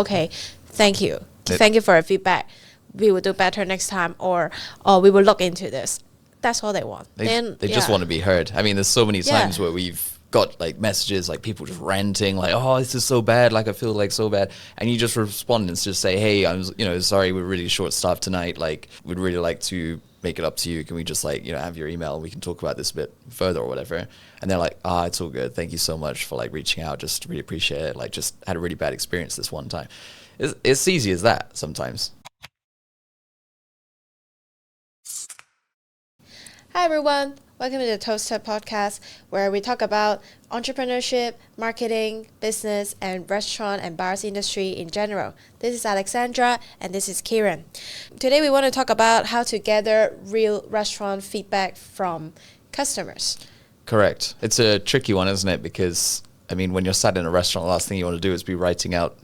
okay, thank you. Thank you for your feedback. We will do better next time, or we will look into this. That's all they want. They just want to be heard. I mean, there's so many times Yeah. where we've got like messages, like people just ranting, like, "Oh, this is so bad. Like, I feel like so bad," and you just respond and just say, "Hey, sorry, we're really short staffed tonight. Like, we'd really like to make it up to you. Can we just like, have your email? And we can talk about this a bit further or whatever." And they're like, "It's all good. Thank you so much for like reaching out. Just really appreciate it. Like, just had a really bad experience this one time." It's easy as that sometimes. Hi everyone, welcome to the Toasted Podcast, where we talk about entrepreneurship, marketing, business, and restaurant and bars industry in general. This is Alexandra and this is Kieran. Today we want to talk about how to gather real restaurant feedback from customers. Correct. It's a tricky one, isn't it? Because I mean, when you're sat in a restaurant, the last thing you want to do is be writing out,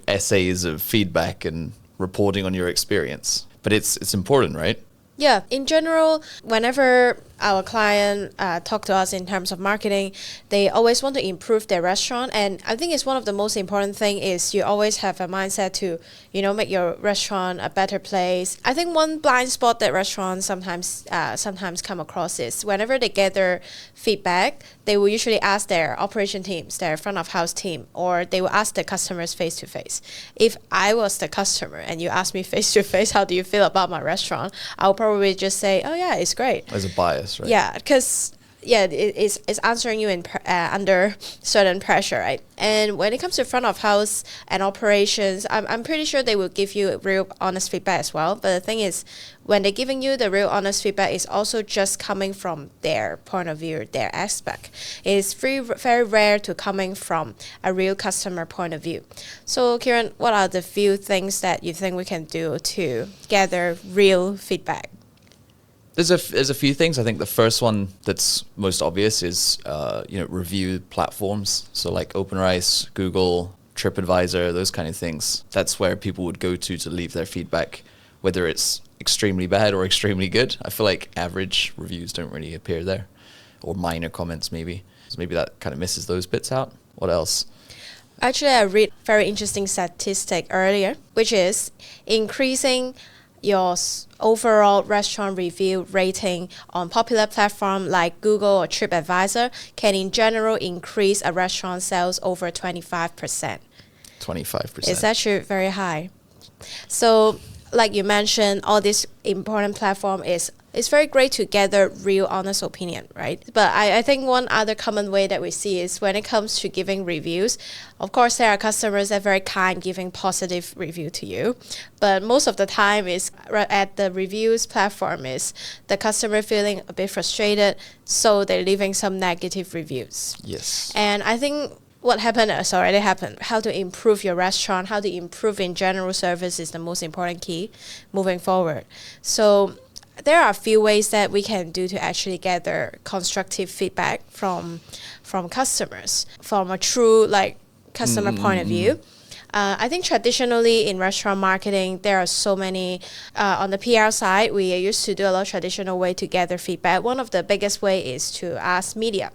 essays of feedback and reporting on your experience. But it's important, right? Yeah, in general, whenever our client talk to us in terms of marketing, they always want to improve their restaurant. And I think it's one of the most important thing is you always have a mindset to, make your restaurant a better place. I think one blind spot that restaurants sometimes come across is whenever they gather feedback, they will usually ask their operation teams, their front of house team, or they will ask the customers face to face. If I was the customer and you ask me face to face, how do you feel about my restaurant? I'll probably just say, oh yeah, it's great. As a bias, right? Yeah, because it's answering you under certain pressure, right? And when it comes to front of house and operations, I'm pretty sure they will give you real honest feedback as well. But the thing is, when they're giving you the real honest feedback, it's also just coming from their point of view, their aspect. It's very rare to coming from a real customer point of view. So, Kieran, what are the few things that you think we can do to gather real feedback? There's a few things. I think the first one that's most obvious is review platforms. So like OpenRice, Google, TripAdvisor, those kind of things. That's where people would go to leave their feedback, whether it's extremely bad or extremely good. I feel like average reviews don't really appear there, or minor comments maybe. So maybe that kind of misses those bits out. What else? Actually, I read very interesting statistic earlier, which is increasing your overall restaurant review rating on popular platform like Google or TripAdvisor can in general increase a restaurant sales over 25%. 25%. It's actually very high. So like you mentioned, all this important platform it's very great to gather real honest opinion, right? But I think one other common way that we see is when it comes to giving reviews, of course there are customers that are very kind giving positive review to you, but most of the time is at the reviews platform is the customer feeling a bit frustrated, so they're leaving some negative reviews. Yes. And I think what happened has already happened. How to improve your restaurant, how to improve in general service is the most important key moving forward. So there are a few ways that we can do to actually gather constructive feedback from customers from a true customer point of view. I think traditionally in restaurant marketing, there are so many, on the PR side, we used to do a lot of traditional way to gather feedback. One of the biggest way is to ask media.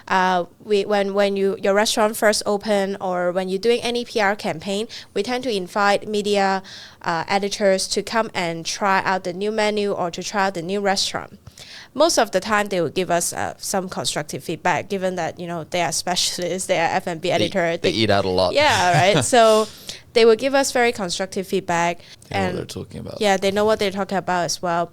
When your restaurant first open or when you're doing any PR campaign, we tend to invite media editors to come and try out the new menu or to try out the new restaurant. Most of the time, they will give us some constructive feedback, given that they are specialists, they are F&B editor. They eat out a lot. Yeah, right. So they will give us very constructive feedback. They know what they're talking about. Yeah, they know what they're talking about as well.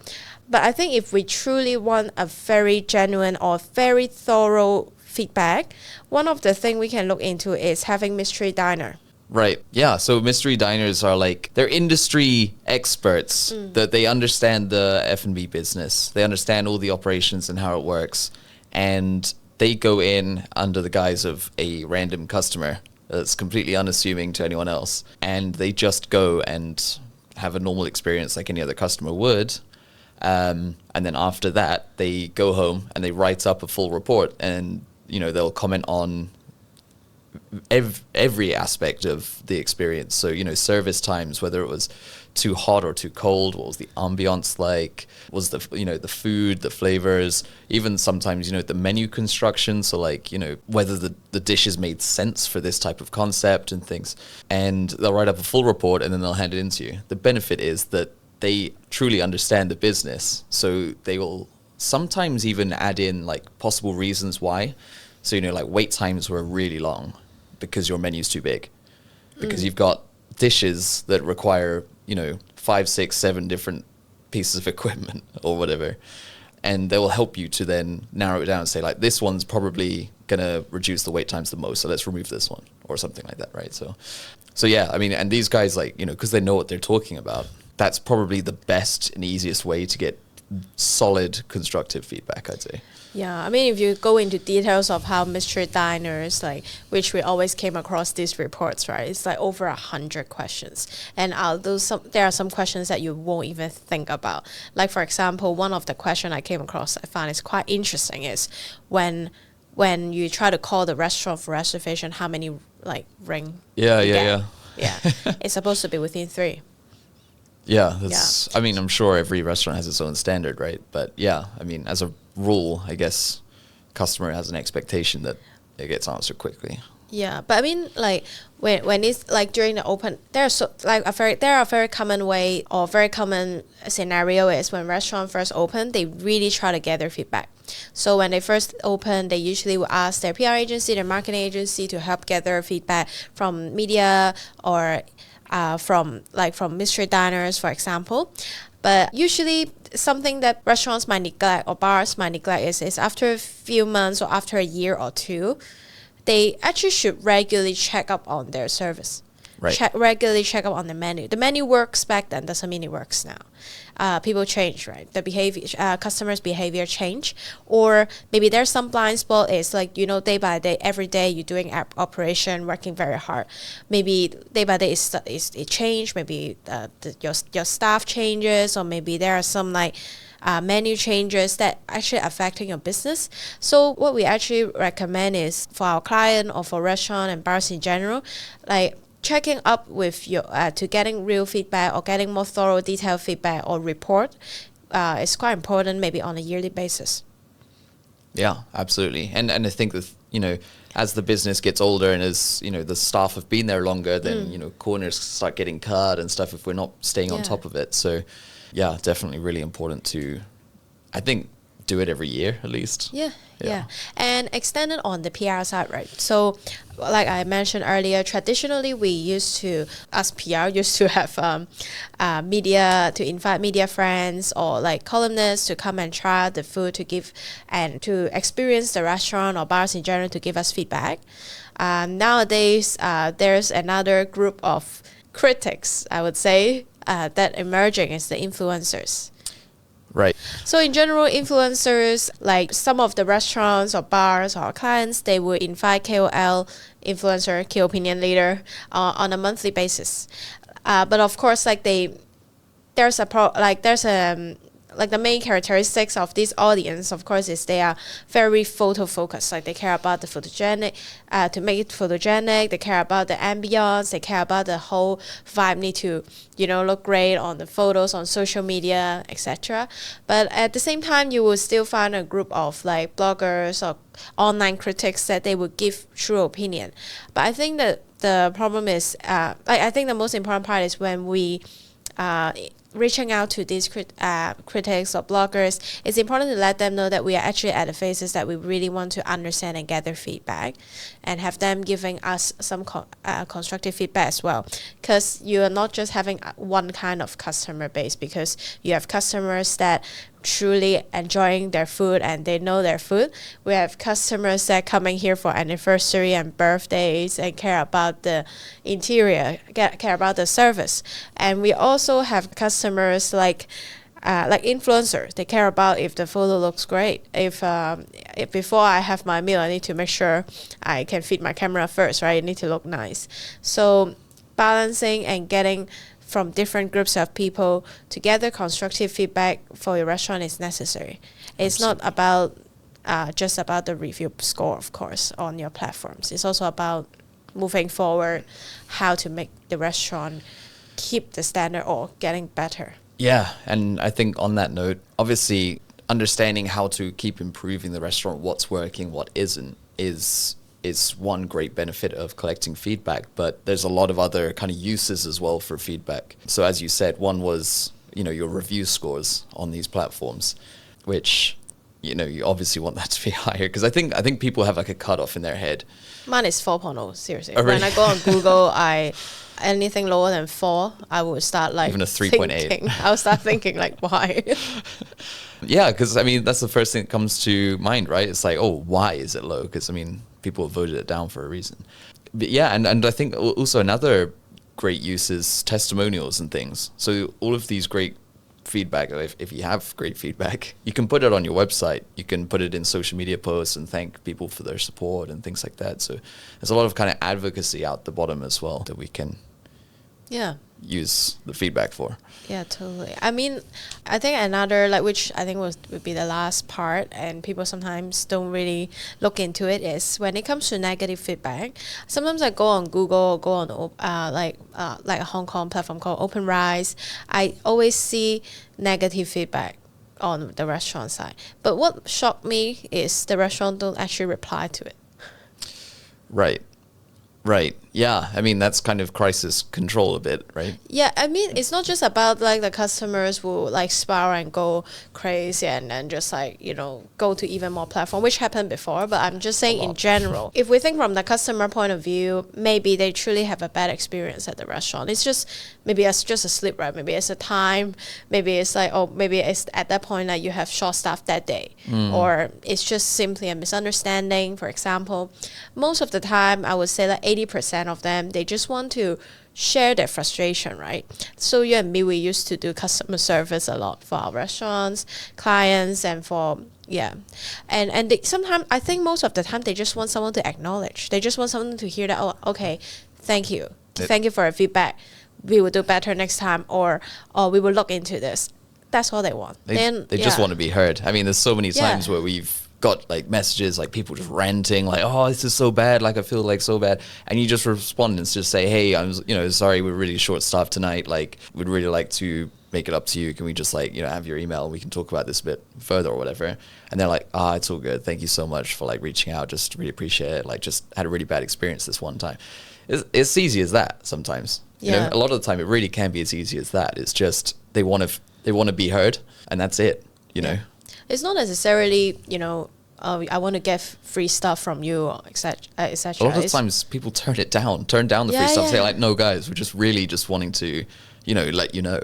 But I think if we truly want a very genuine or very thorough feedback, one of the things we can look into is having mystery diner. Right. Yeah. So mystery diners are they're industry experts that they understand the F&B business. They understand all the operations and how it works. And they go in under the guise of a random customer that's completely unassuming to anyone else. And they just go and have a normal experience like any other customer would. And then after that, they go home and they write up a full report and, they'll comment on every aspect of the experience. So, service times, whether it was too hot or too cold, what was the ambiance like, was the food, the flavors, even sometimes, the menu construction. So like, whether the dishes made sense for this type of concept and things. And they'll write up a full report and then they'll hand it in to you. The benefit is that they truly understand the business. So they will sometimes even add in like possible reasons why. So, like wait times were really long because your menu's too big. Because you've got dishes that require, 5, 6, 7 different pieces of equipment or whatever. And they will help you to then narrow it down and say, like, this one's probably going to reduce the wait times the most. So let's remove this one or something like that, right? So yeah, I mean, and these guys, like, because they know what they're talking about, that's probably the best and easiest way to get solid constructive feedback, I'd say. Yeah, I mean, if you go into details of how mystery diners, like, which we always came across these reports, right? It's like over 100 questions. And there are some questions that you won't even think about. Like, for example, one of the questions I came across, I found is quite interesting, is when you try to call the restaurant for reservation, how many, like, ring? Yeah. Yeah, it's supposed to be within 3. Yeah, I mean, I'm sure every restaurant has its own standard, right? But yeah, I mean, as a rule, I guess customer has an expectation that it gets answered quickly. Yeah, but I mean, like when it's like during the open, there are a very common way or very common scenario is when restaurant first open, they really try to gather feedback. So when they first open, they usually will ask their PR agency, their marketing agency to help gather feedback from media or from mystery diners, for example. But usually something that restaurants might neglect or bars might neglect is after a few months or after a year or two, they actually should regularly check up on their service. Right. Regularly check up on the menu. The menu works back then doesn't mean it works now. People change, right? The behavior, customers' behavior change, or maybe there's some blind spot. Is like day by day, every day you're doing operation, working very hard. Maybe day by day it change. Maybe your staff changes, or maybe there are some menu changes that actually affecting your business. So what we actually recommend is for our client or for restaurant and bars in general, like checking up with your to getting real feedback or getting more thorough detailed feedback or report is quite important, maybe on a yearly basis. Yeah, absolutely. And I think that as the business gets older and as the staff have been there longer, then corners start getting cut and stuff if we're not staying on top of it. So yeah, definitely really important to, I think, do it every year at least. Yeah. And extended on the PR side, right? So like I mentioned earlier, traditionally us PR used to have media, to invite media friends or like columnists to come and try the food to give and to experience the restaurant or bars in general to give us feedback. Nowadays, there's another group of critics, I would say, that emerging is the influencers. Right. So in general, influencers, like some of the restaurants or bars or our clients, they would invite KOL, influencer, key opinion leader, on a monthly basis. But of course, the main characteristics of this audience, of course, is they are very photo focused. Like they care about the photogenic, to make it photogenic. They care about the ambience. They care about the whole vibe. Need to, look great on the photos on social media, etc. But at the same time, you will still find a group of like bloggers or online critics that they would give true opinion. But I think that the problem is, I think the most important part is when we reaching out to these critics or bloggers, it's important to let them know that we are actually at the phases that we really want to understand and gather feedback and have them giving us some constructive feedback as well. Because you are not just having one kind of customer base, because you have customers that truly enjoying their food and they know their food. We have customers that coming here for anniversary and birthdays and care about the interior, care about the service. And we also have customers like influencers. They care about if the photo looks great. If before I have my meal, I need to make sure I can feed my camera first, right? It need to look nice. So balancing and getting from different groups of people to gather constructive feedback for your restaurant is necessary. It's not about just about the review score, of course, on your platforms. It's also about moving forward, how to make the restaurant keep the standard or getting better. Yeah, and I think on that note, obviously understanding how to keep improving the restaurant, what's working, what isn't, is one great benefit of collecting feedback. But there's a lot of other kind of uses as well for feedback. So as you said, one was, your review scores on these platforms, which, you obviously want that to be higher, because I think people have like a cutoff in their head. Mine is 4.0, seriously. Oh, really? When I go on Google, anything lower than 4, I will start like even a 3.8. I'll start thinking like, why? Yeah, because that's the first thing that comes to mind, right? It's like, oh, why is it low? Because people have voted it down for a reason. But yeah, and I think also another great use is testimonials and things. So all of these great feedback, if you have great feedback, you can put it on your website, you can put it in social media posts and thank people for their support and things like that. So there's a lot of kind of advocacy out the bottom as well that we can use the feedback for. Yeah, totally. I mean, I think another, which I think would be the last part, and people sometimes don't really look into it, is when it comes to negative feedback. Sometimes I go on Google, go on like a Hong Kong platform called OpenRice. I always see negative feedback on the restaurant side. But what shocked me is the restaurant don't actually reply to it. Right. Yeah. That's kind of crisis control a bit, right? Yeah. It's not just about the customers will spiral and go crazy and then just go to even more platform, which happened before. But I'm just saying in general, if we think from the customer point of view, maybe they truly have a bad experience at the restaurant. It's just, maybe it's just a slip, right? Maybe it's a time. Maybe it's maybe it's at that point that you have short staff that day. Or it's just simply a misunderstanding, for example. Most of the time, I would say 80% of them, they just want to share their frustration, right? So you and me, we used to do customer service a lot for our restaurants, clients, and and sometimes, I think most of the time, they just want someone to acknowledge. They just want someone to hear that, oh, okay, thank you for your feedback. We will do better next time, or we will look into this. That's all they want. They just want to be heard. There's so many times where we've got messages, people just ranting, oh, this is so bad, I feel so bad, and you just respond and just say, hey, I'm sorry, we're really short staffed tonight, we'd really like to make it up to you, can we just have your email, we can talk about this a bit further or whatever. And they're like, it's all good, thank you so much for reaching out, just really appreciate it, just had a really bad experience this one time. It's easy as that sometimes. A lot of the time it really can be as easy as that. It's just they want to be heard, and that's it. It's not necessarily, I want to get free stuff from you, etc. A lot of times people turn down the free stuff, say no guys, we're just really just wanting to, let you know.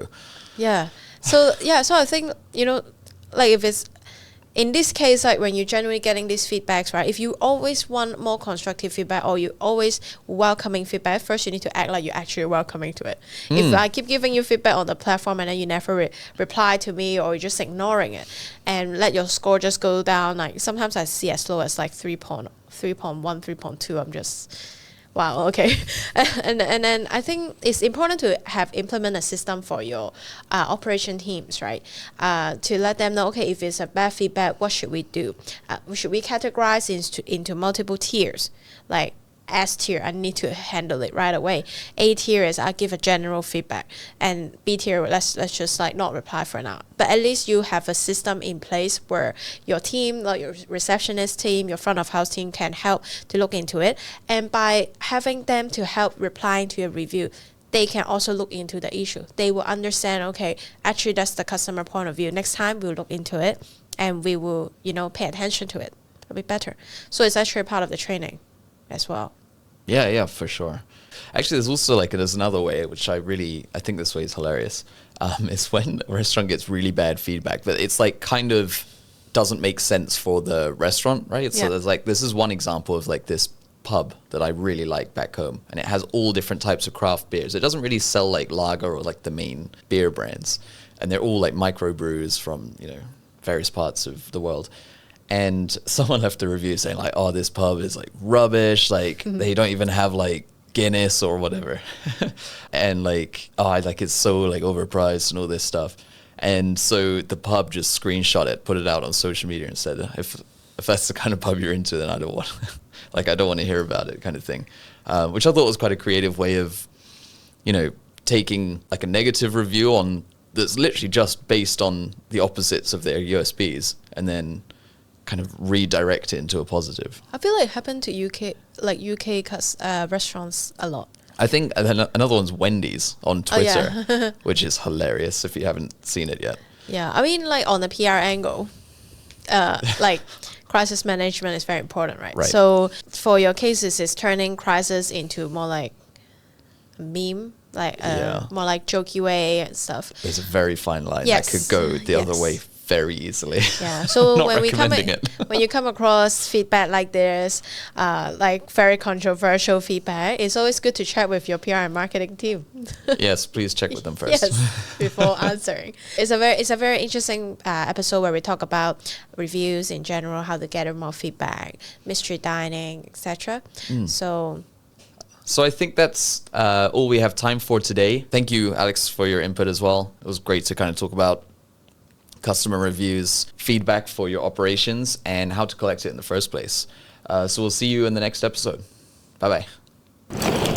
Yeah. So I think, if it's, in this case, when you're genuinely getting these feedbacks, right? If you always want more constructive feedback, or you always welcoming feedback, first you need to act like you're actually welcoming to it. If I keep giving you feedback on the platform and then you never reply to me, or you're just ignoring it and let your score just go down, sometimes I see as low as 3.1, 3.2. I'm just... wow, okay. and then I think it's important to implement a system for your operation teams, right? To let them know, okay, if it's a bad feedback, what should we do? Should we categorize into multiple tiers? S tier, I need to handle it right away. A tier is I give a general feedback, and B tier, let's just not reply for now. But at least you have a system in place where your team, your receptionist team, your front of house team can help to look into it. And by having them to help replying to your review, they can also look into the issue. They will understand, okay, actually that's the customer point of view. Next time we'll look into it and we will, pay attention to it. It'll be better. So it's actually part of the training as well. Yeah, for sure. Actually, there's also there's another way, which I think this way is hilarious. Is when a restaurant gets really bad feedback, but it's kind of doesn't make sense for the restaurant, right? So there's this is one example of this pub that I really like back home, and it has all different types of craft beers. It doesn't really sell lager or the main beer brands, and they're all micro brews from various parts of the world. And someone left a review saying oh, this pub is rubbish, they don't even have Guinness or whatever. And it's so overpriced and all this stuff. And so the pub just screenshot it, put it out on social media and said, if that's the kind of pub you're into, then I don't want Like, I don't want to hear about it kind of thing. Which I thought was quite a creative way of, you know, taking like a negative review on that's literally just based on the opposites of their USPs and then kind of redirect it into a positive. I feel like it happened to UK restaurants a lot. I think another one's Wendy's on Twitter, Oh, yeah. which is hilarious if you haven't seen it yet. Yeah, I mean, like on the PR angle, like crisis management is very important, right? Right. So for your cases, it's turning crisis into more like a meme, like more like jokey way and stuff. There's a very fine line Yes. that could go the other Yes. way very easily. Yeah. So Not when recommending it. when you come across feedback like this, like very controversial feedback, it's always good to chat with your PR and marketing team. Yes, please check with them first. Yes, before answering. It's a very interesting episode where we talk about reviews in general, how to gather more feedback, mystery dining, etc. So I think that's all we have time for today. Thank you, Alex, for your input as well. It was great to kind of talk about customer reviews, feedback for your operations, and how to collect it in the first place. So we'll see you in the next episode. Bye-bye.